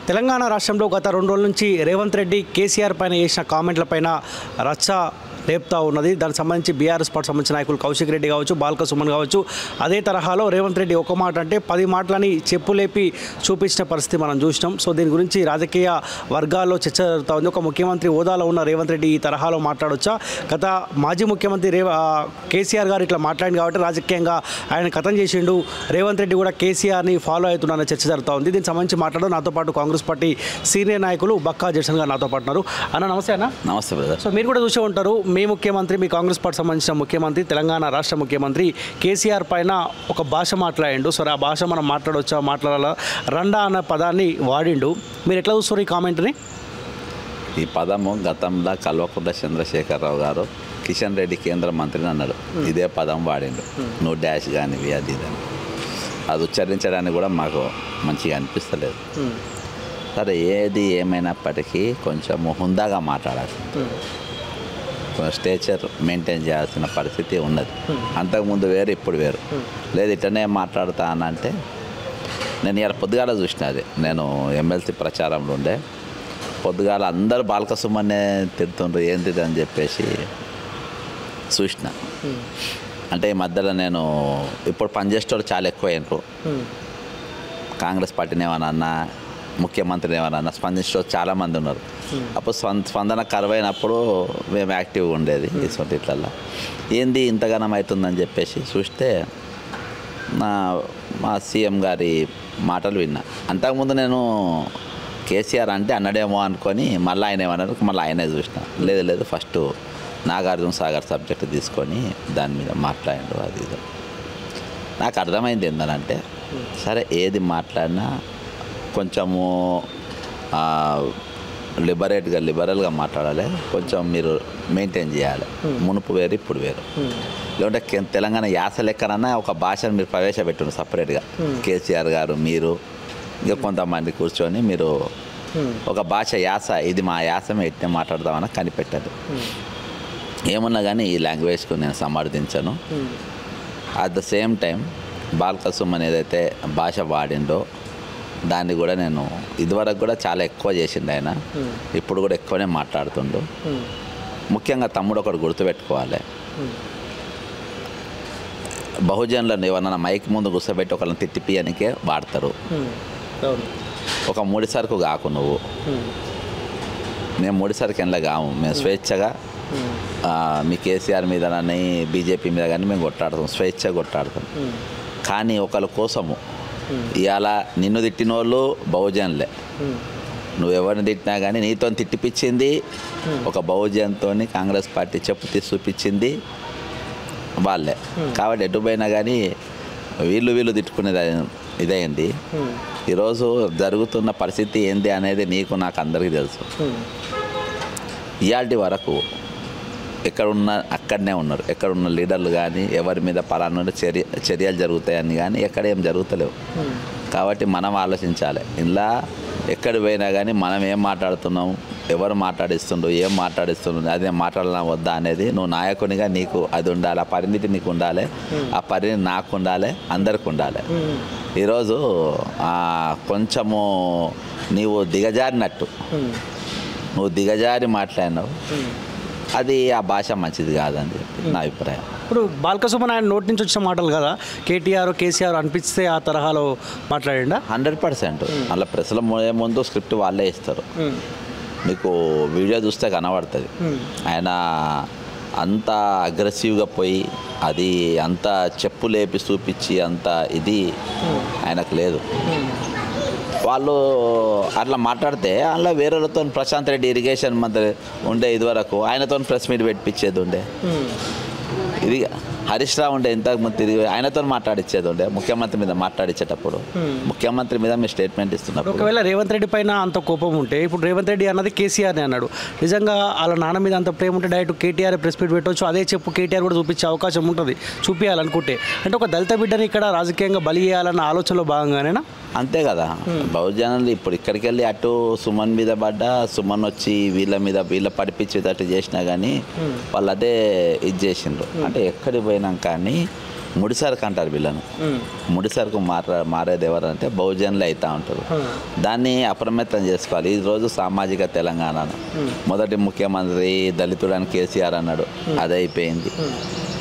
తెలంగాణ రాష్ట్రంలో గత 2 రోజుల నుంచి రేవంత్ రెడ్డి కేసీఆర్ పైన చేసిన కామెంట్లపైన రచ్చ లేపుతా ఉన్నది. దానికి సంబంధించి బీఆర్ఎస్ పార్టీ సంబంధించిన నాయకులు కౌశిక్ రెడ్డి కావచ్చు, బాల్క సుమన్ కావచ్చు, అదే తరహాలో రేవంత్ రెడ్డి ఒక మాట అంటే 10 మాటలని చెప్పులేపి చూపించిన పరిస్థితి మనం చూసినాం. సో దీని గురించి రాజకీయ వర్గాల్లో చర్చ జరుగుతూ ఉంది. ఒక ముఖ్యమంత్రి హోదాలో ఉన్న రేవంత్ రెడ్డి ఈ తరహాలో మాట్లాడొచ్చా? గత మాజీ ముఖ్యమంత్రి కేసీఆర్ గారు ఇట్లా మాట్లాడింది కాబట్టి రాజకీయంగా ఆయన కథం చేసిండు, రేవంత్ రెడ్డి కూడా కేసీఆర్ని ఫాలో అవుతున్నారన్న చర్చ జరుగుతూ ఉంది. దీనికి సంబంధించి మాట్లాడడం నాతో పాటు కాంగ్రెస్ పార్టీ సీనియర్ నాయకులు బక్కా జడ్సన్ గారు నాతో పాటు ఉన్నారు. అన్న నమస్తే అన్న. నమస్తే బ్రదర్. సో మీరు కూడా చూసే ఉంటారు, మీ ముఖ్యమంత్రి, మీ కాంగ్రెస్ పార్టీ సంబంధించిన ముఖ్యమంత్రి, తెలంగాణ రాష్ట్ర ముఖ్యమంత్రి కేసీఆర్ పైన ఒక భాష మాట్లాడిండు. సరే ఆ భాష మనం మాట్లాడవచ్చా, మాట్లాడాలా, రండా అన్న పదాన్ని వాడిండు. మీరు ఎట్లా చూస్తారు ఈ కామెంట్ని? ఈ పదము గతంలో కల్వకుంట్ల చంద్రశేఖరరావు గారు కిషన్ రెడ్డి కేంద్ర మంత్రిని అన్నాడు, ఇదే పదం వాడిండు. నో డాష్ కానీ అది ఇదని అది ఉచ్చరించడానికి కూడా మాకు మంచిగా అనిపిస్తలేదు. సరే ఏది ఏమైనప్పటికీ కొంచెం హుందాగా మాట్లాడాలి, స్టేచర్ మెయింటైన్ చేయాల్సిన పరిస్థితి ఉన్నది. అంతకుముందు వేరు, ఇప్పుడు వేరు. లేదు ఇట్లనే మాట్లాడుతా అని అంటే, నేను ఇలా పొద్దుగాల చూసిన, అది నేను ఎమ్మెల్సీ ప్రచారంలో ఉండే, పొద్దుగాల అందరూ బాల్క సుమన్నే తిడుతుండ్రు, ఏంటి అని చెప్పేసి చూసిన. అంటే ఈ మధ్యలో నేను ఇప్పుడు పనిచేసేవాళ్ళు చాలా ఎక్కువైనరు. కాంగ్రెస్ పార్టీని ఏమన్నా, ముఖ్యమంత్రిని ఏమన్నా స్పందించే చాలామంది ఉన్నారు. అప్పుడు స్పందన కరువైనప్పుడు మేము యాక్టివ్గా ఉండేది ఇటువంటి ఇట్లల్లో. ఏంది ఇంతగానం అవుతుందని చెప్పేసి చూస్తే మా సీఎం గారి మాటలు విన్నా. అంతకుముందు నేను కేసీఆర్ అంటే అన్నాడేమో అనుకొని మళ్ళీ ఆయన ఏమన్నారు, మళ్ళీ ఆయనే చూసిన. లేదు ఫస్ట్ నాగార్జున సాగర్ సబ్జెక్ట్ తీసుకొని దాని మీద మాట్లాడిండు. అది ఇది నాకు అర్థమైంది ఏంటంటే, సరే ఏది మాట్లాడినా కొంచెము లిబరల్గా మాట్లాడాలి, కొంచెం మీరు మెయింటైన్ చేయాలి. మునుపు వేరు, ఇప్పుడు వేరు. లేకుంటే తెలంగాణ యాస లెక్కనన్నా ఒక భాషను మీరు ప్రవేశపెట్టిండు సపరేట్గా. కేసీఆర్ గారు, మీరు ఇంకా కొంతమంది కూర్చొని మీరు ఒక భాష యాస, ఇది మా యాసమే ఎట్నే మాట్లాడదామని కనిపెట్టారు. ఏమన్నా కానీ ఈ లాంగ్వేజ్కు నేను సమర్థించను. At the same time Balka Suman ఏదైతే భాష వాడిండో దాన్ని కూడా నేను ఇదివరకు కూడా చాలా ఎక్కువ చేసిండు ఆయన, ఇప్పుడు కూడా ఎక్కువనే మాట్లాడుతుండు. ముఖ్యంగా తమ్ముడు ఒకటి గుర్తుపెట్టుకోవాలి, బహుజనులను ఏమన్నా మైక్ ముందు కూర్చోబెట్టి ఒకళ్ళని తిట్టిపియనికే వాడతారు. ఒక ముడిసరుకు కాకు నువ్వు, మేము ముడిసరుకు ఎండ్ల కాము, మేము స్వేచ్ఛగా మీ కేసీఆర్ మీద కానీ బీజేపీ మీద కానీ మేము కొట్లాడతాం, స్వేచ్ఛగా కొట్లాడతాం. కానీ ఒకళ్ళ కోసము ఇవాళ నిన్ను తిట్టిన వాళ్ళు బహుజనులే, నువ్వెవరిని తిట్టినా కానీ నీతో తిట్టిపించింది ఒక బహుజన్తో కాంగ్రెస్ పార్టీ చెప్పు తీసి చూపించింది వాళ్ళే. కాబట్టి ఎటు పోయినా కానీ వీళ్ళు తిట్టుకునేది ఇదైంది. ఈరోజు జరుగుతున్న పరిస్థితి ఏంది అనేది నీకు నాకు అందరికీ తెలుసు. ఇవాల్టి వరకు ఎక్కడున్న అక్కడనే ఉన్నారు, ఎక్కడున్న లీడర్లు కానీ ఎవరి మీద పలానా చర్యలు జరుగుతాయని కానీ ఎక్కడ ఏం జరుగుతలేవు. కాబట్టి మనం ఆలోచించాలి, ఇలా ఎక్కడ పోయినా కానీ మనం ఏం మాట్లాడుతున్నాం, ఎవరు మాట్లాడిస్తుండ్రు, ఏం మాట్లాడిస్తుండ్రు, అదే మాట్లాడాలా వద్దా అనేది నువ్వు నాయకునిగా నీకు అది ఉండాలి, ఆ పరిణితి నీకు ఉండాలి, ఆ పరిణితి నాకు ఉండాలి, అందరికి ఉండాలి. ఈరోజు కొంచెము నీవు దిగజారినట్టు, నువ్వు దిగజారి మాట్లాడినావు, అది ఆ భాష మంచిది కాదని చెప్పి నా అభిప్రాయం. ఇప్పుడు బాల్క సుమన్ ఆయన నోటి నుంచి వచ్చిన మాటలు కదా, కేటీఆర్ కేసీఆర్ అనిపిస్తే ఆ తరహాలో మాట్లాడిండా? 100%. అలా ప్రెస్లో ముందు స్క్రిప్ట్ వాళ్ళే ఇస్తారు, మీకు వీడియో చూస్తే కనబడుతుంది. ఆయన అంత అగ్రెసివ్గా పోయి అది అంత చెప్పు లేపి చూపించి అంత ఇది ఆయనకు లేదు. వాళ్ళు అట్లా మాట్లాడితే అందులో వేరేతో ప్రశాంత్ రెడ్డి ఇరిగేషన్ మంత్రి ఉండే ఇదివరకు ఆయనతో ప్రెస్ మీట్ పెట్టించేది ఉండే, ఇది హరీష్ రావు ఉండే ఇంతకుముందు తిరిగి ఆయనతో మాట్లాడిచ్చేది ఉండే. ముఖ్యమంత్రి మీద మాట్లాడించేటప్పుడు ముఖ్యమంత్రి మీద మీరు స్టేట్మెంట్ ఇస్తున్నప్పుడు ఒకవేళ రేవంత్ రెడ్డి పైన అంత కోపం ఉంటే, ఇప్పుడు రేవంత్ రెడ్డి అన్నది కేసీఆర్ని అన్నాడు, నిజంగా వాళ్ళ నాన్న మీద అంత ప్రేమ ఉంటే డైరెక్ట్ కేటీఆర్ ప్రెస్ మీట్ పెట్టవచ్చు, అదే చెప్పు కేటీఆర్ కూడా చూపించే అవకాశం ఉంటుంది చూపించాలనుకుంటే. అంటే ఒక దళిత బిడ్డని ఇక్కడ రాజకీయంగా బలి చేయాలన్న ఆలోచనలో భాగంగానేనా? అంతే కదా. బహుజనులు ఇప్పుడు ఇక్కడికి వెళ్ళి అటు సుమన్ మీద పడ్డా, సుమన్ వచ్చి వీళ్ళ పడిపించేటట్టు చేసినా కానీ వాళ్ళు అదే ఇది చేసిండ్రు. అంటే ఎక్కడికి పోయినా కానీ ముడిసరుకు అంటారు వీళ్ళను. ముడిసరుకు మారేది ఎవరంటే బహుజనులు అవుతూ ఉంటారు. దాన్ని అప్రమత్తం చేసుకోవాలి. ఈరోజు సామాజిక తెలంగాణను మొదటి ముఖ్యమంత్రి దళితుడని కేసీఆర్ అన్నాడు, అది అయిపోయింది.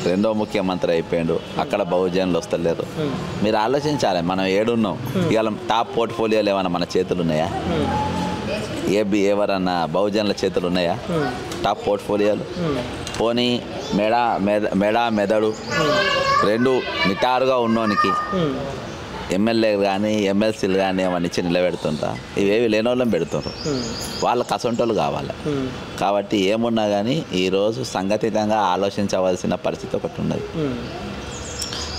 రెండో ముఖ్యమంత్రి అయిపోయాడు, అక్కడ బహుజనులు వస్తలేరు. మీరు ఆలోచించాలి, మనం ఏడున్నాం ఇవాళ. టాప్ పోర్ట్ఫోలియోలు ఏమన్నా మన చేతులు ఉన్నాయా? ఎవరన్నా బహుజనుల చేతులు ఉన్నాయా టాప్ పోర్ట్ఫోలియోలు? పోనీ మెదడు రెండు నిటారుగా ఉన్నోనికి ఎమ్మెల్యే కానీ ఎమ్మెల్సీలు కానీ ఏమన్నా ఇచ్చి నిలబెడుతుంటా? ఇవేవి లేని వాళ్ళని పెడుతుంటారు. వాళ్ళకి అసొంటోళ్ళు కావాలి. కాబట్టి ఏమున్నా కానీ ఈరోజు సంఘటితంగా ఆలోచించవలసిన పరిస్థితి ఒకటి ఉన్నది.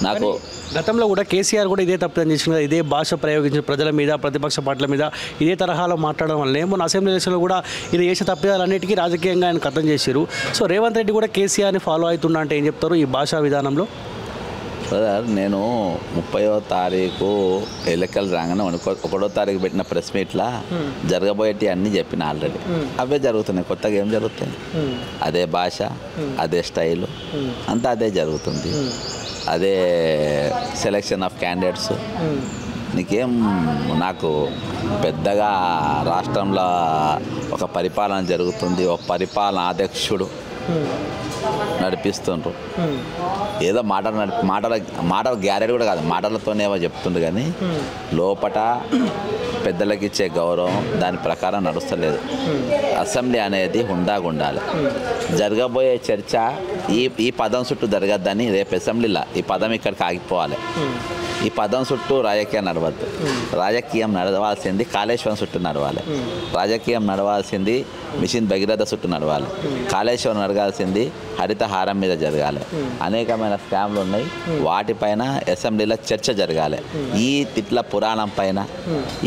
నాకు గతంలో కూడా కేసీఆర్ కూడా ఇదే తప్పిదం చేసిన, ఇదే భాష ప్రయోగించిన ప్రజల మీద, ప్రతిపక్ష పార్టీల మీద ఇదే తరహాలో మాట్లాడడం వల్ల మొన్న అసెంబ్లీ ఎలక్షన్లో కూడా ఇది చేసిన తప్పిదాలన్నిటికీ రాజకీయంగా ఆయన ఖతం చేశారు. సో రేవంత్ రెడ్డి కూడా కేసీఆర్ని ఫాలో అవుతున్నా అంటే ఏం చెప్తారు ఈ భాషా విధానంలో? బ్రదర్, నేను 30వ తారీఖు ఎన్నికలు రాగానే 1వ తారీఖు పెట్టిన ప్రెస్ మీట్లా జరగబోయేటి అన్నీ చెప్పిన ఆల్రెడీ. అవే జరుగుతున్నాయి, కొత్తగా ఏం జరుగుతుంది? అదే భాష, అదే స్టైలు, అంతా అదే జరుగుతుంది. అదే సెలెక్షన్ ఆఫ్ క్యాండిడేట్స్. నీకేం నాకు పెద్దగా రాష్ట్రంలో ఒక పరిపాలన జరుగుతుంది, ఒక పరిపాలన అధ్యక్షుడు నడిపిస్తుండ్రు. ఏదో మాటల గ్యారెంటీ కూడా కాదు, మాటలతోనేమో చెప్తుండ్రు కానీ లోపట పెద్దలకు ఇచ్చే గౌరవం దాని ప్రకారం నడుస్తలేదు. అసెంబ్లీ అనేది హుందాగా ఉండాలి. జరగబోయే చర్చ ఈ పదం చుట్టూ జరగద్దని రేపు అసెంబ్లీలో ఈ పదం ఇక్కడికి ఆగిపోవాలి. ఈ పదం చుట్టూ రాజకీయం నడవద్దు. రాజకీయం నడవాల్సింది కాళేశ్వరం చుట్టూ నడవాలి. రాజకీయం నడవాల్సింది మిషన్ భగీరథ చుట్టూ నడవాలి. కాళేశ్వరం నడగాల్సింది హరితహారం మీద జరగాలి. అనేకమైన స్కామ్లు ఉన్నాయి, వాటిపైన అసెంబ్లీలో చర్చ జరగాలి. ఈ తిట్ల పురాణం పైన,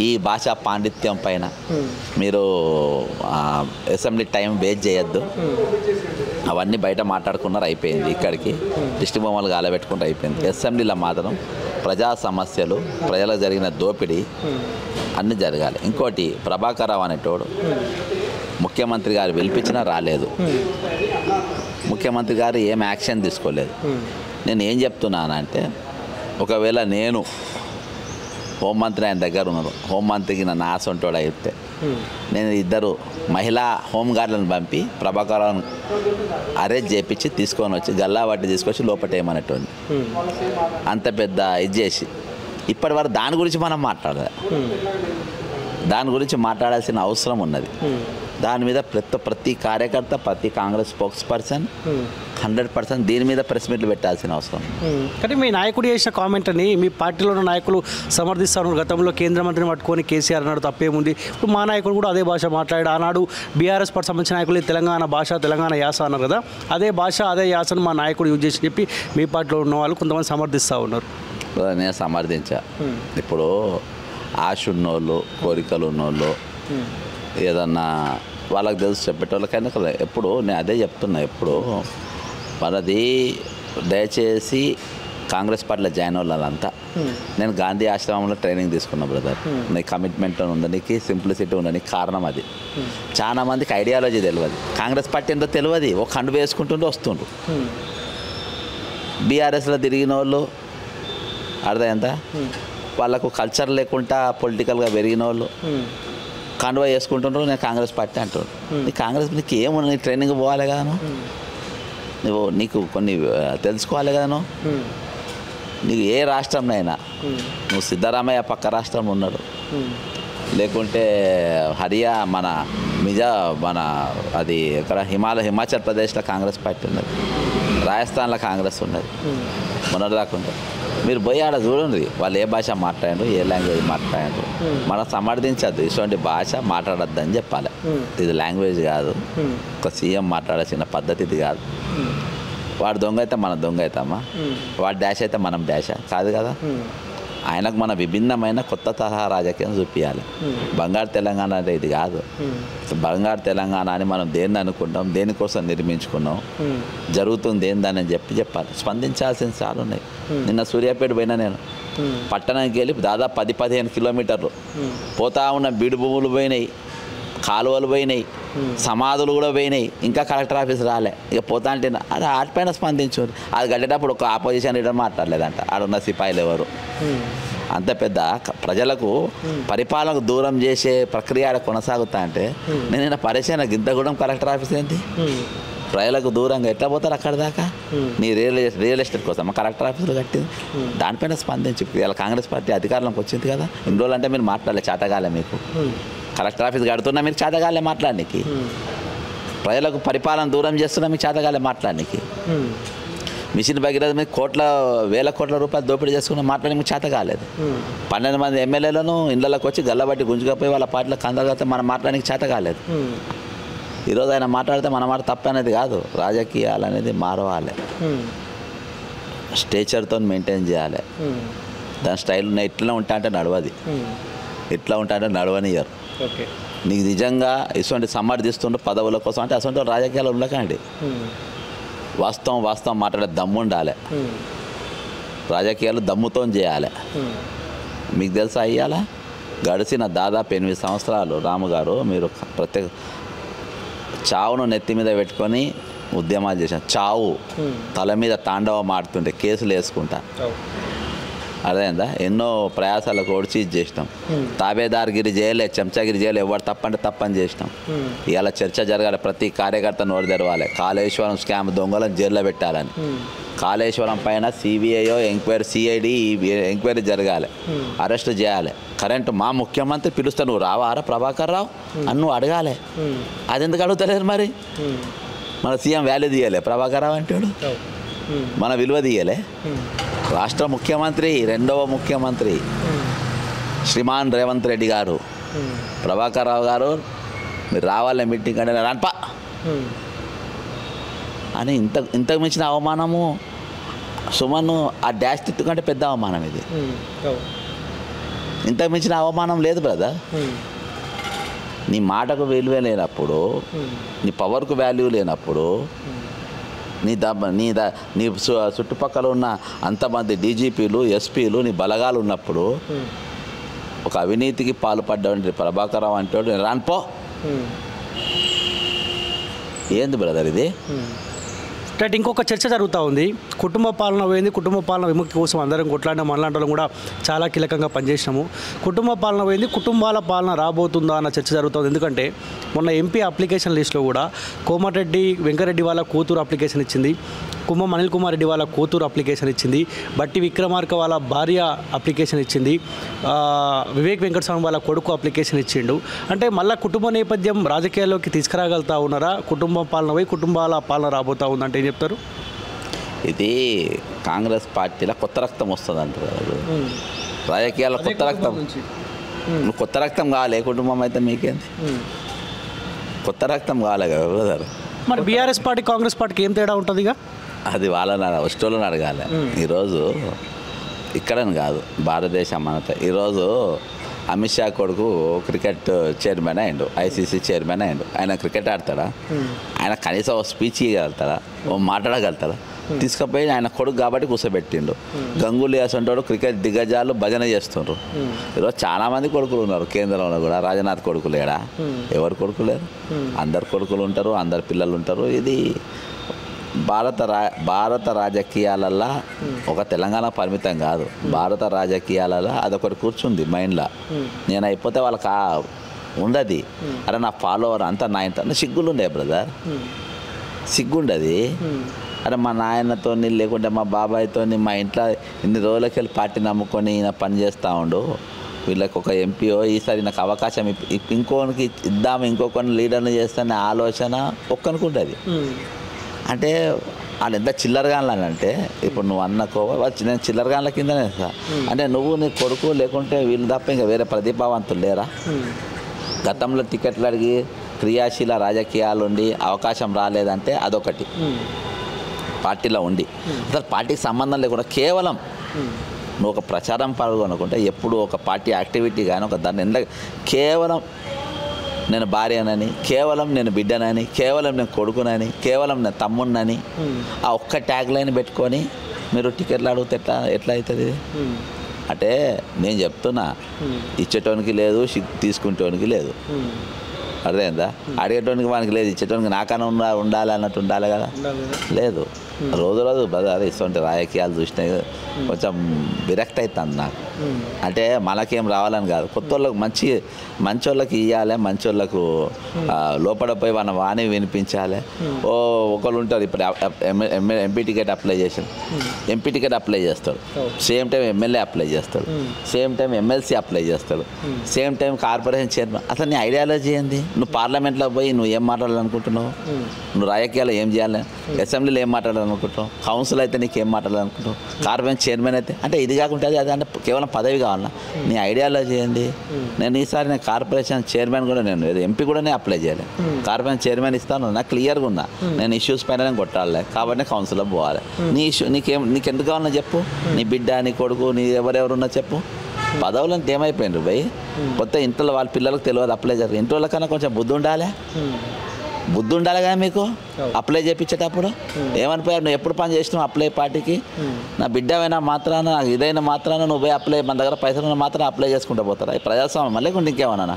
ఈ భాషా పాండిత్యం పైన మీరు అసెంబ్లీ టైం వేస్ట్ చేయొద్దు. అవన్నీ బయట మాట్లాడుకున్నారు, అయిపోయింది. ఇక్కడికి దిష్టి బొమ్మలు గాలబెట్టుకుంటూ అయిపోయింది. అసెంబ్లీలో మాత్రం ప్రజా సమస్యలు, ప్రజలకు జరిగిన దోపిడీ అన్నీ జరగాలి. ఇంకోటి, ప్రభాకర్ రావు అనేటోడు ముఖ్యమంత్రి గారు పిలిపించినా రాలేదు. ముఖ్యమంత్రి గారు ఏం యాక్షన్ తీసుకోలేదు. నేను ఏం చెప్తున్నానంటే, ఒకవేళ నేను హోంమంత్రి ఆయన దగ్గర ఉన్నారు, హోంమంత్రికి నన్ను ఆసంటోడు అయితే నేను ఇద్దరు మహిళా హోంగార్డులను పంపి ప్రభాకర్ రావును అరెస్ట్ చేయించి తీసుకొని వచ్చి గల్లా బట్టి తీసుకొచ్చి లోపటేయమన్నట్టుంది. అంత పెద్ద ఇది చేసి ఇప్పటి వరకు దాని గురించి మనం మాట్లాడాలి. దాని గురించి మాట్లాడాల్సిన అవసరం ఉన్నది. దాని మీద ప్రతి కార్యకర్త, ప్రతి కాంగ్రెస్ స్పోక్స్ పర్సన్ 100% దీని మీద ప్రెస్ మీట్లు పెట్టాల్సిన అవసరం. కానీ మీ నాయకుడు చేసిన కామెంట్ని మీ పార్టీలో ఉన్న నాయకులు సమర్థిస్తారు. గతంలో కేంద్ర మంత్రిని పట్టుకొని కేసీఆర్ అన్నాడు, తప్పేముంది? ఇప్పుడు మా నాయకుడు కూడా అదే భాష మాట్లాడాడు. ఆనాడు బీఆర్ఎస్ పార్టీ సంబంధించిన నాయకులు తెలంగాణ భాష, తెలంగాణ యాస అన్నారు కదా, అదే భాష, అదే యాసను మా నాయకుడు యూజ్ చేసి చెప్పి మీ పార్టీలో ఉన్న వాళ్ళు కొంతమంది సమర్థిస్తూ ఉన్నారు. నేను సమర్థించా. ఇప్పుడు ఆశ ఉన్నోళ్ళు, కోరికలు ఉన్నోళ్ళు, ఏదన్నా వాళ్ళకి తెలుసు చెప్పేటోళ్ళకైనా కదా. ఎప్పుడు నేను అదే చెప్తున్నా, ఎప్పుడు మనది దయచేసి కాంగ్రెస్ పార్టీలో జాయిన్ వాళ్ళంతా. నేను గాంధీ ఆశ్రమంలో ట్రైనింగ్ తీసుకున్నా బ్రదర్. నీ కమిట్మెంట్ ఉండడానికి, సింప్లిసిటీ ఉండడానికి కారణం అది. చాలా మందికి ఐడియాలజీ తెలియదు, కాంగ్రెస్ పార్టీ ఏంటో తెలియదు. ఒక కండు వేసుకుంటుంటే వస్తుండ్రు. బీఆర్ఎస్లో తిరిగిన వాళ్ళు అర్థమైందా, వాళ్ళకు కల్చర్ లేకుండా పొలిటికల్గా పెరిగిన వాళ్ళు కండువా వేసుకుంటుండ్రు. నేను కాంగ్రెస్ పార్టీ అంటుండ్రు. నీ కాంగ్రెస్ నీకు ఏమున్నా, నీ ట్రైనింగ్ పోవాలి కదా, నువ్వు నీకు కొన్ని తెలుసుకోవాలి కదా. నీకు ఏ రాష్ట్రంలో అయినా, నువ్వు సిద్ధరామయ్య పక్క రాష్ట్రంలో ఉన్నాడు, లేకుంటే మన అది ఇక్కడ హిమాచల్ ప్రదేశ్లో కాంగ్రెస్ పార్టీ ఉన్నది, రాజస్థాన్లో కాంగ్రెస్ ఉన్నది, మొన్నటిదాకా. మీరు పోయి ఆడ చూడండి వాళ్ళు ఏ భాష మాట్లాడారు, ఏ లాంగ్వేజ్ మాట్లాడారు. మనం సమర్థించద్దు, ఇటువంటి భాష మాట్లాడద్దు అని చెప్పాలి. ఇది లాంగ్వేజ్ కాదు, ఒక సీఎం మాట్లాడాల్సిన పద్ధతి ఇది కాదు. వాడు దొంగ అయితే మనం దొంగ అవుతామా? వాడు డాష్ అయితే మనం డాషా? కాదు కదా. ఆయనకు మన విభిన్నమైన కొత్త తరహా రాజకీయం చూపించాలి. బంగారు తెలంగాణ అంటే ఇది కాదు. బంగారు తెలంగాణ అని మనం దేన్ని అనుకుంటాం, దేనికోసం నిర్మించుకున్నాం, జరుగుతుంది ఏందని చెప్పాలి. స్పందించాల్సిన చాలా ఉన్నాయి. నిన్న సూర్యాపేట పోయినా నేను, పట్టణానికి వెళ్ళి దాదాపు 10-15 కిలోమీటర్లు పోతా ఉన్న బీడు భూములు పోయినాయి, కాలువలు పోయినాయి, సమాధులు కూడా పోయినాయి, ఇంకా కలెక్టర్ ఆఫీస్ రాలే. ఇక పోతా అంటే అది ఆటిపైన స్పందించు. అది కట్టేటప్పుడు ఒక ఆపోజిషన్ లీడర్ మాట్లాడలేదంట, ఆడున్న సిపాయిలు ఎవరు. అంత పెద్ద ప్రజలకు పరిపాలనకు దూరం చేసే ప్రక్రియ కొనసాగుతా అంటే నేను పరిచయం గింతగూడెం కలెక్టర్ ఆఫీస్ ఏంటి? ప్రజలకు దూరంగా ఎట్లా పోతారు అక్కడ దాకా? నీ రియల్ ఎస్టేట్ కోసం కలెక్టర్ ఆఫీసులు కట్టింది. దానిపైన స్పందించి ఇలా కాంగ్రెస్ పార్టీ అధికారంలోకి వచ్చింది కదా, ఇన్ని రోజులు అంటే మీరు మాట్లాడలే, చేతగాలే మీకు. కలెక్టర్ ఆఫీస్ కడుతున్నా మీరు చేతగాలే మాట్లాడడానికి, ప్రజలకు పరిపాలన దూరం చేస్తున్నా మీకు చేతగాలే మాట్లాడడానికి. మిషన్ భగీరథ మీద వేల కోట్ల రూపాయలు దోపిడీ చేసుకున్న మాట్లాడి మీకు చేత కాలేదు. 12 మంది ఎమ్మెల్యేలను ఇళ్ళకి వచ్చి గల్లబట్టి గుంజుకపోయి వాళ్ళ పార్టీలో కందగలిగితే మనం మాట్లాడడానికి చేత కాలేదు. ఈరోజు ఆయన మాట్లాడితే మన మాట తప్పు అనేది కాదు, రాజకీయాలు అనేది మారవాలి, స్టేచర్తో మెయింటైన్ చేయాలి. దాని స్టైల్ ఇట్లా ఉంటా అంటే నడవది, ఇట్లా ఉంటా అంటే నడవనియరు. నీకు నిజంగా ఇటువంటి సమర్థిస్తుండే పదవుల కోసం అంటే అసలు రాజకీయాలు ఉండకండి. వాస్తవం మాట్లాడే దమ్ము ఉండాలి, రాజకీయాలు దమ్ముతో చేయాలి. మీకు తెలుసా అయ్యాల గడిచిన దాదాపు 8 సంవత్సరాలు రాము గారు మీరు ప్రత్యేక చావును నెత్తి మీద పెట్టుకొని ఉద్యమాలు చేసిన, చావు తల మీద తాండవం ఆడుతుంటే కేసులు వేసుకుంటా, అదేందా ఎన్నో ప్రయాసాలకు ఓడిచి చేసినాం. తాబేదార్గిరి చేయలే, చెంచాగిరి చేయలే, ఎవరు తప్పంటే తప్పని చేసినాం. ఇవాళ చర్చ జరగాలి, ప్రతి కార్యకర్త నోరు తెరవాలి. కాళేశ్వరం స్కామ్ దొంగలను జైల్లో పెట్టాలని, కాళేశ్వరం పైన సిబిఐయో ఎంక్వైరీ, సిఐడి ఎంక్వైరీ జరగాలి, అరెస్ట్ చేయాలి. కరెంటు మా ముఖ్యమంత్రి పిలుస్తా, నువ్వు రావారా ప్రభాకర్ రావు అని నువ్వు అడగాలి. అది ఎందుకు అడుగుతలేరు మరి? మన సీఎం వాల్యూ తీయలే ప్రభాకర్ రావు అంటాడు, మన విలువ తీయలే. రాష్ట్ర ముఖ్యమంత్రి, 2వ ముఖ్యమంత్రి శ్రీమాన్ రేవంత్ రెడ్డి గారు, ప్రభాకర్ రావు గారు మీరు రావాలే మీటింగ్ అంటే రాన్పా అని ఇంతకు మించిన అవమానము సుమన్ ఆ డాష్ తిట్టుకంటే పెద్ద అవమానం ఇది. ఇంతకు మించిన అవమానం లేదు బ్రదర్. నీ మాటకు విలువ లేనప్పుడు, నీ పవర్కు వాల్యూ లేనప్పుడు, నీ చుట్టుపక్కల ఉన్న అంతమంది డీజీపీలు, ఎస్పీలు, నీ బలగాలు ఉన్నప్పుడు ఒక అవినీతికి పాల్పడ్డ ప్రభాకర్ రావు అంటే రాన్పో. ఏంది బ్రదర్ ఇది? రైట్, ఇంకొక చర్చ జరుగుతూ ఉంది. కుటుంబ పాలన పోయింది, కుటుంబ పాలన విముక్తి కోసం అందరం కొట్లాడిన మనలాంటి వాళ్ళు కూడా చాలా కీలకంగా పనిచేసినాము. కుటుంబ పాలన పోయింది, కుటుంబాల పాలన రాబోతుందా అన్న చర్చ జరుగుతుంది. ఎందుకంటే మొన్న ఎంపీ అప్లికేషన్ లిస్టులో కూడా కోమటిరెడ్డి వెంకరెడ్డి వాళ్ళ కూతురు అప్లికేషన్ ఇచ్చింది, కుమ్మం అనిల్ కుమార్ రెడ్డి వాళ్ళ కూతురు అప్లికేషన్ ఇచ్చింది, బట్టి విక్రమార్క వాళ్ళ భార్య అప్లికేషన్ ఇచ్చింది, వివేక్ వెంకటస్వామి వాళ్ళ కొడుకు అప్లికేషన్ ఇచ్చిండు. అంటే మళ్ళీ కుటుంబ నేపథ్యం రాజకీయాల్లోకి తీసుకురాగలుగుతా ఉన్నారా? కుటుంబ పాలన పోయి కుటుంబాల పాలన రాబోతూ ఉందంటే ఏం చెప్తారు? ఇది కాంగ్రెస్ పార్టీలో కొత్త రక్తం వస్తుంది అంటారు. రాజకీయాల్లో కొత్త రక్తం, నువ్వు కొత్త రక్తం కావాలి. కుటుంబం అయితే మీకేంది, కొత్త రక్తం కావాలి కదా బ్రదర్. మరి బీఆర్ఎస్ పార్టీ కాంగ్రెస్ పార్టీకి ఏం తేడా ఉంటుంది? ఇక అది వాళ్ళని వస్తువులను అడగాలి. ఈరోజు ఇక్కడని కాదు, భారతదేశం అంతా. ఈరోజు అమిత్ షా కొడుకు క్రికెట్ చైర్మన్ అయ్యిండు, ఐసీసీ చైర్మన్ అయ్యిండు. ఆయన క్రికెట్ ఆడతాడా? ఆయన కనీసం ఓ స్పీచ్ ఇవ్వగలుగుతాడా? ఓ మాట్లాడగలుగుతాడా? తీసుకుపోయి ఆయన కొడుకు కాబట్టి కూర్చోబెట్టిండు. గంగూలీ అసంటోడు క్రికెట్ దిగ్గజాలు భజన చేస్తుండ్రు. ఈరోజు చాలామంది కొడుకులు ఉన్నారు కేంద్రంలో కూడా. రాజనాథ్ కొడుకు లేడా? ఎవరు కొడుకు లేరు? అందరు కొడుకులు ఉంటారు, అందరు పిల్లలు ఉంటారు. ఇది భారత రాజకీయాలల్లో ఒక తెలంగాణ పరిమితం కాదు, భారత రాజకీయాలలో అదొకటి కూర్చుంది మైండ్లో. నేను అయిపోతే వాళ్ళకి ఉండదు. అరే నా ఫాలోవర్ అంతా నా ఇంత సిగ్గులుండే బ్రదర్, సిగ్గుండది. అరే మా నాయనతో లేకుంటే మా బాబాయ్తో మా ఇంట్లో ఇన్ని రోజులకి వెళ్ళి పార్టీ నమ్ముకొని ఈయన పని చేస్తూ ఉండు, వీళ్ళకి ఒక ఎంపీఓ ఈసారి నాకు అవకాశం ఇంకోనికి ఇద్దాము, ఇంకొకరిని లీడర్ని చేస్తానే ఆలోచన ఒక్కనికి ఉంటుంది. అంటే వాళ్ళు ఎంత చిల్లరగాన్లంటే, ఇప్పుడు నువ్వు అన్నకో నేను చిల్లరగాన్ల కిందనే సార్. అంటే నువ్వు నీ కొడుకు లేకుంటే వీళ్ళు తప్ప ఇంకా వేరే ప్రతిభావంతులు లేరా? గతంలో టికెట్లు అడిగి క్రియాశీల రాజకీయాలు ఉండి అవకాశం రాలేదంటే అదొకటి. పార్టీలో ఉండి అసలు పార్టీకి సంబంధం లేకుండా కేవలం నువ్వు ఒక ప్రచారం పాల్గొనకుంటే, ఎప్పుడు ఒక పార్టీ యాక్టివిటీ కానీ ఒక దాన్ని కేవలం నేను భార్యనని, కేవలం నేను బిడ్డనని, కేవలం నేను కొడుకునని, కేవలం నేను తమ్ముడినని ఆ ఒక్క ట్యాగ్ లైన్ పెట్టుకొని మీరు టికెట్లు అడిగితే ఎట్లా అవుతుంది? అంటే నేను చెప్తున్నా, ఇచ్చేటోనికి లేదు, తీసుకుంటోనికి లేదు. అర్థమైందా? అడిగేటోనికి మనకి లేదు, ఇచ్చేటోనికి నాకన్నా ఉండాలి అన్నట్టు ఉండాలి కదా, లేదు. రోజు రోజు బ్రదర్ ఇస్తుంటే రాజకీయాలు చూసినాయి కొంచెం విరక్తి అవుతుంది నాకు. అంటే మనకేం రావాలని కాదు, కొత్త వాళ్ళకి మంచి వాళ్ళకి ఇవ్వాలి, మంచి వాళ్ళకు లోపల పోయి మన వాణి వినిపించాలి. ఒకళ్ళు ఉంటారు ఇప్పుడు ఎంపీ టికెట్ అప్లై చేసాడు, ఎంపీ టికెట్ అప్లై చేస్తాడు, సేమ్ టైం ఎమ్మెల్యే అప్లై చేస్తాడు, సేమ్ టైం ఎమ్మెల్సీ అప్లై చేస్తాడు, సేమ్ టైం కార్పొరేషన్ చైర్మన్. అసలు నీ ఐడియాలజీ ఏంది? నువ్వు పార్లమెంట్లో పోయి నువ్వు ఏం మాట్లాడాలనుకుంటున్నావు? నువ్వు రాజకీయాల్లో ఏం చేయాలి? అసెంబ్లీలో ఏం మాట్లాడాలనుకుంటున్నావు? కౌన్సిల్ అయితే నీకు ఏం మాట్లాడాలనుకుంటున్నావు? కార్పొరేషన్ చైర్మన్ అయితే అంటే ఇది కాకుండా అది అంటే కేవలం పదవి కావాలన్నా? నీ ఐడియాలజీ ఏంది? నేను ఈసారి నేను కార్పొరేషన్ చైర్మన్ కూడా నేను ఎంపీ కూడా నేను అప్లై చేయాలి, కార్పొరేషన్ చైర్మన్ ఇస్తాను, నాకు క్లియర్గా ఉన్నా నేను ఇష్యూస్ పైన నేను కొట్టాలి కాబట్టి కౌన్సిల్లో పోవాలి. నీ ఇష్యూ నీకెందుకు కావాలన్నా చెప్పు, నీ బిడ్డ నీ కొడుకు నీ ఎవరెవరున్నా చెప్పు. పదవులంతా ఏమైపోయింది భయ్? కొత్త ఇంట్లో వాళ్ళ పిల్లలకు తెలియదు అప్లై చేయాలి. ఇంట్లో వాళ్ళకన్నా కొంచెం బుద్ధి ఉండాలి కదా మీకు అప్లై చేయించేటప్పుడు. ఏమనిపోయారు? నువ్వు ఎప్పుడు పని చేసినావు అప్లై పార్టీకి? నా బిడ్డమైనా మాత్రాన నాకు ఇదైనా మాత్రాన నువ్వు పోయి అప్లై, మన దగ్గర పైసలు మాత్రం అప్లై చేసుకుంటూ పోతారా? ప్రజాస్వామ్యం లేకుంటే ఇంకేమన్నా?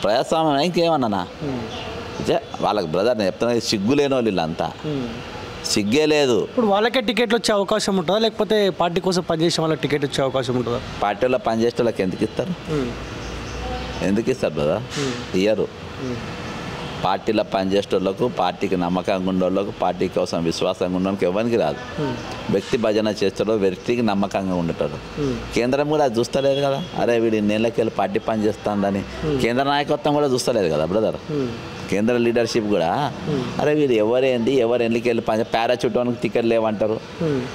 ప్రజాస్వామ్యం ఇంకేమన్నా? వాళ్ళకి బ్రదర్ నేను చెప్తున్నా, సిగ్గు లేని వాళ్ళు వీళ్ళంతా, సిగ్గే లేదు. ఇప్పుడు వాళ్ళకే టికెట్లు వచ్చే అవకాశం ఉంటుందా, లేకపోతే పార్టీ కోసం పనిచేసే వాళ్ళకి టికెట్ వచ్చే అవకాశం ఉంటుందా? పార్టీలో పనిచేసే వాళ్ళకి ఎందుకు ఇస్తారు బ్రదర్? ఇయ్యరు. పార్టీలో పనిచేసే వాళ్ళకు, పార్టీకి నమ్మకంగా ఉండే వాళ్ళకు, పార్టీ కోసం విశ్వాసంగా ఉన్న వాళ్ళకి ఎవరికి రాదు. వ్యక్తి భజన చేస్తాడో వ్యక్తికి నమ్మకంగా ఉండేటాడు. కేంద్రం కూడా అది చూస్తలేదు కదా, అరే వీడి నెలకెళ్ళి పార్టీ పని చేస్తాడని కేంద్ర నాయకత్వం కూడా చూస్తలేదు కదా బ్రదర్. కేంద్ర లీడర్షిప్ కూడా అరే వీడు ఎవరేంది ఎవరు ఎన్నికెళ్ళి పని, పారాచూట్ వాళ్ళకి టికెట్ లేవంటారు,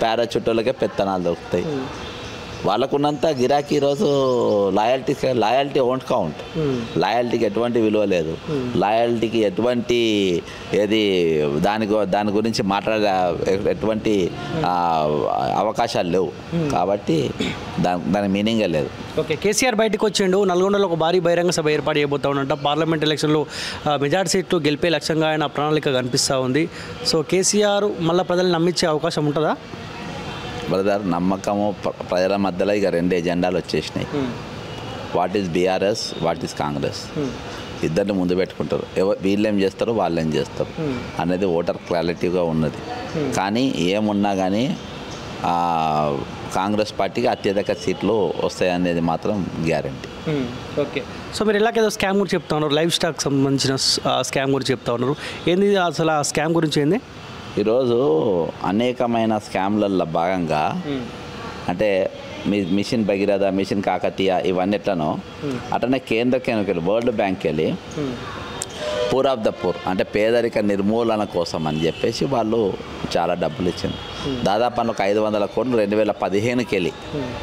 పారాచూట్ వాళ్ళకే పెత్తనాలు దొరుకుతాయి. వాళ్ళకున్నంత గిరాకీ ఈరోజు లాయల్టీ ఓంట్ కౌంట్. లాయల్టీకి ఎటువంటి విలువ లేదు, లాయల్టీకి ఎటువంటి దాని గురించి మాట్లాడే ఎటువంటి అవకాశాలు లేవు. కాబట్టి దాని మీనింగే లేదు. ఓకే, కేసీఆర్ బయటకు వచ్చిండు, నల్గొండలో ఒక భారీ బహిరంగ సభ ఏర్పాటు చేయబోతా ఉన్నట్ట. పార్లమెంట్ ఎలక్షన్లో మెజార్టీ సీట్లు గెలిపే లక్ష్యంగా ఆయన ప్రణాళిక కనిపిస్తూ ఉంది. సో కేసీఆర్ మళ్ళీ ప్రజల్ని నమ్మించే అవకాశం ఉంటుందా? బ్రదర్ నమ్మకము ప్రజల మధ్యలో ఇక రెండు ఎజెండాలు వచ్చేసినాయి. What is BRS, what is Congress, ఇద్దరిని ముందు పెట్టుకుంటారు. వీళ్ళు ఏం చేస్తారు వాళ్ళు ఏం చేస్తారు అనేది ఓటర్ క్లారిటీగా ఉన్నది. కానీ ఏమున్నా కానీ కాంగ్రెస్ పార్టీకి అత్యధిక సీట్లు వస్తాయనేది మాత్రం గ్యారంటీ. ఓకే, సో మీరు ఎలాగేదో స్కామ్ గురించి చెప్తా ఉన్నారు, లైవ్ స్టాక్ సంబంధించిన స్కామ్ గురించి చెప్తా ఉన్నారు. ఏంది అసలు ఆ స్కామ్ గురించి ఏంది? ఈరోజు అనేకమైన స్కామ్లలో భాగంగా అంటే మిషన్ భగీరథ, మిషన్ కాకతీయ ఇవన్నీ ఎట్లనో అట్లనే కేంద్రకి వరల్డ్ బ్యాంక్కి వెళ్ళి పూర్ ఆఫ్ ద పూర్ అంటే పేదరిక నిర్మూలన కోసం అని చెప్పేసి వాళ్ళు చాలా డబ్బులు ఇచ్చింది. దాదాపు ఒక 500 కోట్లు 2015కి వెళ్ళి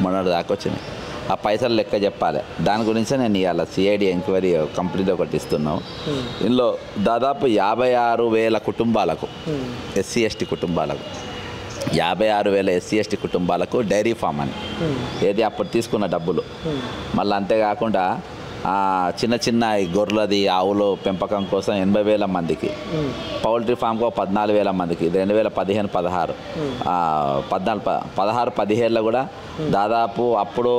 మొన్నటి దాకా వచ్చినాయి. ఆ పైసలు లెక్క చెప్పాలి. దాని గురించే నేను ఇవాళ సిఐడి ఎంక్వైరీ కంప్లీట్ ఒకటి ఇస్తున్నాం. ఇందులో దాదాపు 56,000 కుటుంబాలకు, ఎస్సీ ఎస్టీ కుటుంబాలకు, 56,000 ఎస్సీ ఎస్టీ కుటుంబాలకు డైరీ ఫామ్ అని ఏది అప్పుడు తీసుకున్న డబ్బులు. మళ్ళీ అంతేకాకుండా చిన్న చిన్న గొర్రెలది ఆవులు పెంపకం కోసం 80,000 మందికి, పౌల్ట్రీ ఫామ్కు 14,000 మందికి, 2015-16 14-17లో కూడా దాదాపు అప్పుడు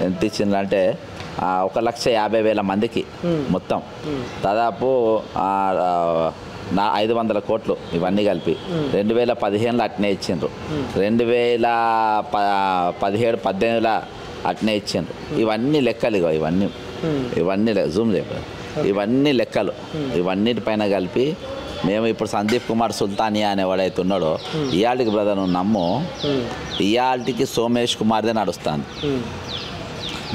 ఎంత ఇచ్చిందంటే 1,50,000 మందికి మొత్తం దాదాపు 500 కోట్లు ఇవన్నీ కలిపి 2015లో అట్నే ఇచ్చిండ్రు, 2017-18లో అట్నే ఇచ్చిండ్రు. ఇవన్నీ లెక్కలు, ఇవన్నీ జూమ్ చేయలేదు, ఇవన్నీ లెక్కలు. ఇవన్నిటిపైన కలిపి మేము ఇప్పుడు సందీప్ కుమార్ సుల్తానియా అనేవాడైతే ఉన్నాడో ఇయాల్టికి బ్రదర్ నువ్వు నమ్ము, ఇయాల్టికి సోమేష్ కుమార్దే నడుస్తాను.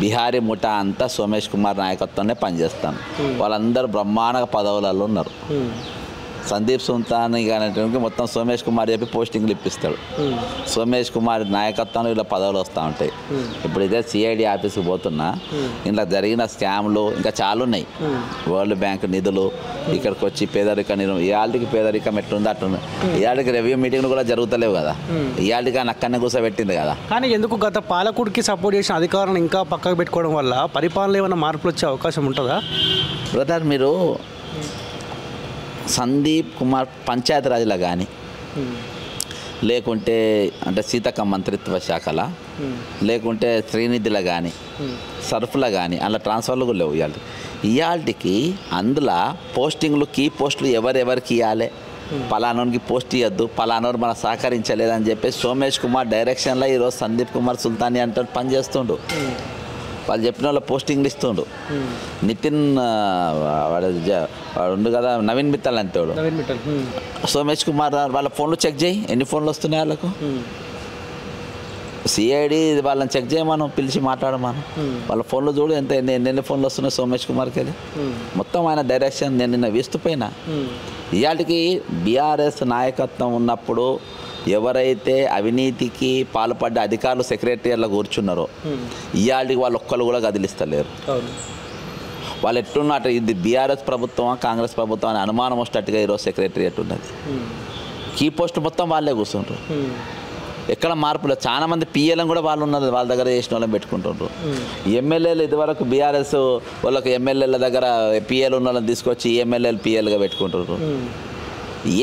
బిహారీ ముఠా అంతా సోమేష్ కుమార్ నాయకత్వంలో పనిచేస్తాను. వాళ్ళందరూ బ్రహ్మాండ పదవులలో ఉన్నారు. సందీప్ సుల్తాని కానీ మొత్తం సోమేష్ కుమార్ చెప్పి పోస్టింగ్లు ఇప్పిస్తాడు. సోమేష్ కుమార్ నాయకత్వంలో ఇలా పదవులు వస్తూ ఉంటాయి. ఇప్పుడు ఇదే సిఐడి ఆఫీస్కి పోతున్నా, ఇలా జరిగిన స్కామ్లు ఇంకా చాలా ఉన్నాయి. వరల్డ్ బ్యాంక్ నిధులు ఇక్కడికి వచ్చి పేదరిక ఇవాళకి పేదరికం ఎట్లుంది అట్లుంది. ఇవాళకి రివ్యూ మీటింగ్లు కూడా జరుగుతలేవు కదా, ఇవాళకి ఆయన అక్కడనే కూర్చోబెట్టింది కదా. కానీ ఎందుకు గత పాలకుడికి సపోర్ట్ చేసిన అధికారులను ఇంకా పక్కకు పెట్టుకోవడం వల్ల పరిపాలన ఏమైనా మార్పులు వచ్చే అవకాశం ఉంటుందా? బ్రదర్ మీరు సందీప్ కుమార్ పంచాయతీరాజ్లో కానీ లేకుంటే అంటే సీతక్క మంత్రిత్వ శాఖల, లేకుంటే శ్రీనిధిలో కానీ సర్ఫ్లో కానీ అలా ట్రాన్స్ఫర్లు కూడా లేవు. ఇవాళకి అందులో పోస్టింగ్లు కీ పోస్టులు ఎవరెవరికి ఇవ్వాలి, పలానోనికి పోస్ట్ ఇవ్వద్దు, పలానోరు మనకు సహకరించలేదని చెప్పేసి సోమేష్ కుమార్ డైరెక్షన్లో ఈరోజు సందీప్ కుమార్ సుల్తానీ అంటే పనిచేస్తుండు. వాళ్ళు చెప్పిన వాళ్ళ పోస్టింగ్లు ఇస్తుండు. నితిన్ వాడు ఉండు కదా, నవీన్ మిత్తల్ అంటే వాడు, సోమేష్ కుమార్ వాళ్ళ ఫోన్లు చెక్ చేయి ఎన్ని ఫోన్లు వస్తున్నాయి వాళ్ళకు. సిఐడి వాళ్ళని చెక్ చేయమను, పిలిచి మాట్లాడమను. వాళ్ళ ఫోన్లు చూడు ఎంత ఎన్ని ఫోన్లు వస్తున్నాయి సోమేష్ కుమార్కి. అది మొత్తం ఆయన డైరెక్షన్. నేను నిన్న వేస్తుపోయినా. ఇవాళకి బీఆర్ఎస్ నాయకత్వం ఉన్నప్పుడు ఎవరైతే అవినీతికి పాల్పడ్డ అధికారులు సెక్రటరీలో కూర్చున్నారో ఇవాళకి వాళ్ళు ఒక్కరు కూడా కదిలిస్తలేరు. వాళ్ళు ఎట్లున్నట్టు ఇది బీఆర్ఎస్ ప్రభుత్వం కాంగ్రెస్ ప్రభుత్వం అని అనుమానం వచ్చేటట్టుగా ఈరోజు సెక్రటరియట్ ఉన్నది. కీ పోస్ట్ మొత్తం వాళ్ళే కూర్చుంటారు. ఎక్కడ మార్పులు చాలా మంది పిఎల్ఎం కూడా వాళ్ళు ఉన్నారు, వాళ్ళ దగ్గర చేసిన వాళ్ళని పెట్టుకుంటుండ్రు. ఎమ్మెల్యేలు ఇదివరకు బీఆర్ఎస్ వాళ్ళకి ఎమ్మెల్యేల దగ్గర పిఎల్ ఉన్న వాళ్ళని తీసుకొచ్చి ఎమ్మెల్యేలు పిఎల్గా పెట్టుకుంటుండ్రు.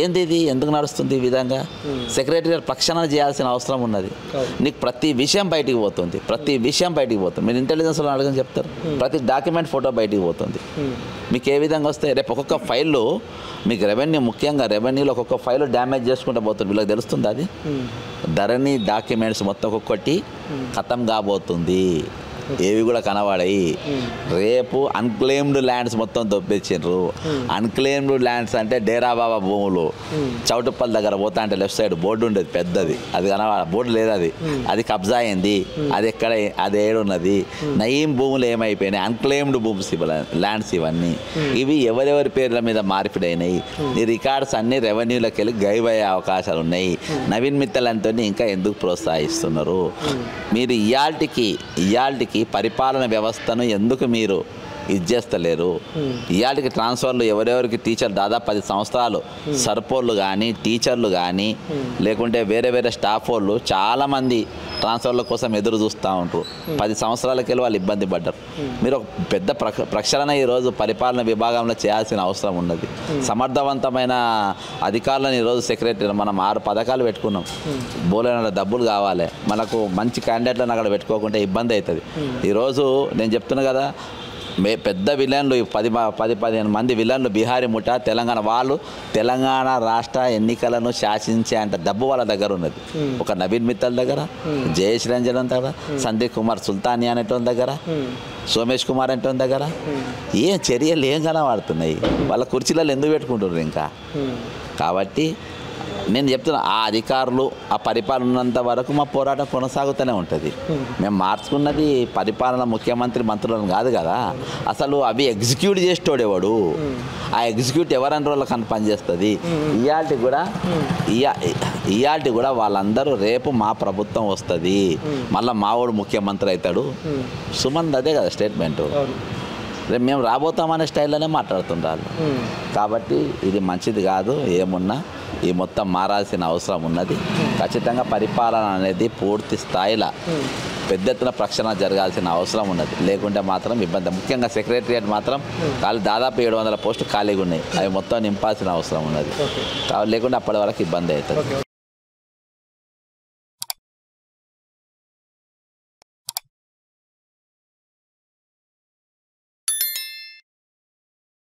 ఏంది ఇది, ఎందుకు నడుస్తుంది ఈ విధంగా? సెక్రటరీ ప్రక్షాళన చేయాల్సిన అవసరం ఉన్నది. నీకు ప్రతి విషయం బయటికి పోతుంది, ప్రతి విషయం బయటికి పోతుంది. మీరు ఇంటెలిజెన్స్లో అడగని చెప్తారు, ప్రతి డాక్యుమెంట్ ఫోటో బయటికి పోతుంది. మీకు ఏ విధంగా వస్తే రేపు ఒక్కొక్క ఫైల్లో మీకు రెవెన్యూ, ముఖ్యంగా రెవెన్యూలో ఒక్కొక్క ఫైల్ డ్యామేజ్ చేసుకుంటూ పోతుంది. వీళ్ళకి తెలుస్తుంది అది. ధరణి డాక్యుమెంట్స్ మొత్తం ఒక్కొక్కటి ఖతం కాబోతుంది, ఏవి కూడా కనబడాయి. రేపు అన్క్లెయిమ్డ్ ల్యాండ్స్ మొత్తం దొప్పించారు. అన్క్లెయిమ్డ్ ల్యాండ్స్ అంటే డేరా బాబా భూములు. చౌటుప్పల్ దగ్గర పోతా అంటే లెఫ్ట్ సైడ్ బోర్డు ఉండేది పెద్దది, అది బోర్డు లేదు, అది కబ్జా అయింది. అది ఎక్కడ, అది ఏడున్నది. నయీం భూములు ఏమైపోయినాయి, అన్క్లెయిమ్డ్ భూమ్స్ ల్యాండ్స్ ఇవన్నీ. ఇవి ఎవరెవరి పేర్ల మీద మార్పిడి అయినాయి. ఈ రికార్డ్స్ అన్నీ రెవెన్యూలోకి వెళ్ళి గైవ్ అయ్యే అవకాశాలు ఉన్నాయి. నవీన్ మిత్తల్ అంతా ఇంకా ఎందుకు ప్రోత్సహిస్తున్నారు? మీరు ఇయాల్టికి పరిపాలన వ్యవస్థను ఎందుకు మీరు ఇది చేస్తలేరు? ఇయాటికి ట్రాన్స్ఫర్లు ఎవరెవరికి టీచర్ దాదాపు 10 సంవత్సరాలు సర్పోళ్ళు కానీ టీచర్లు కానీ లేకుంటే వేరే వేరే స్టాఫ్ వాళ్ళు చాలామంది ట్రాన్స్ఫర్ల కోసం ఎదురు చూస్తూ ఉంటారు. 10 సంవత్సరాలకి వెళ్ళి వాళ్ళు ఇబ్బంది పడ్డారు. మీరు ఒక పెద్ద ప్రక్షాళన ఈరోజు పరిపాలన విభాగంలో చేయాల్సిన అవసరం ఉన్నది. సమర్థవంతమైన అధికారులను ఈరోజు సెక్రటరీ మనం 6 పథకాలు పెట్టుకున్నాం. బోలైన డబ్బులు కావాలి మనకు, మంచి క్యాండిడేట్లను అక్కడ పెట్టుకోకుంటే ఇబ్బంది అవుతుంది. ఈరోజు నేను చెప్తున్నా కదా, పెద్ద విలన్లు 10-15 మంది విలన్లు బీహారీ ముఠా తెలంగాణ వాళ్ళు తెలంగాణ రాష్ట్ర ఎన్నికలను శాసించే అంత డబ్బు వాళ్ళ దగ్గర ఉన్నది. ఒక నవీన్ మిత్తల్ దగ్గర, జయేష్ రంజన్ దగ్గర, సందీప్ కుమార్ సుల్తానీ అనేటోని దగ్గర, సోమేష్ కుమార్ అంటే దగ్గర ఏం చర్యలు ఏం కనబడుతున్నాయి? వాళ్ళ కుర్చీలలో ఎందుకు పెట్టుకుంటున్నారు ఇంకా? కాబట్టి నేను చెప్తున్నా, ఆ అధికారులు ఆ పరిపాలన ఉన్నంత వరకు మా పోరాటం కొనసాగుతూనే ఉంటుంది. మేము మార్చుకున్నది పరిపాలన ముఖ్యమంత్రి మంత్రులను కాదు కదా, అసలు అవి ఎగ్జిక్యూట్ చేసేటోడేవాడు. ఆ ఎగ్జిక్యూట్ ఎవరని రోజులకు పనిచేస్తుంది. ఇయాల్టి కూడా వాళ్ళందరూ రేపు మా ప్రభుత్వం వస్తుంది, మళ్ళీ మావాడు ముఖ్యమంత్రి అవుతాడు. సుమన్ అదే కదా స్టేట్మెంటు. రేపు మేము రాబోతామనే స్టైల్లోనే మాట్లాడుతుండాలి. కాబట్టి ఇది మంచిది కాదు. ఏమున్నా ఈ మొత్తం మారాల్సిన అవసరం ఉన్నది. ఖచ్చితంగా పరిపాలన అనేది పూర్తి స్థాయిలో పెద్ద ఎత్తున ప్రక్షాళన జరగాల్సిన అవసరం ఉన్నది. లేకుంటే మాత్రం ఇబ్బంది. ముఖ్యంగా సెక్రటరియట్ మాత్రం దాదాపు 700 పోస్టులు ఖాళీగా ఉన్నాయి. అవి మొత్తం నింపాల్సిన అవసరం ఉన్నది. లేకుంటే అప్పటి వరకు ఇబ్బంది అవుతుంది.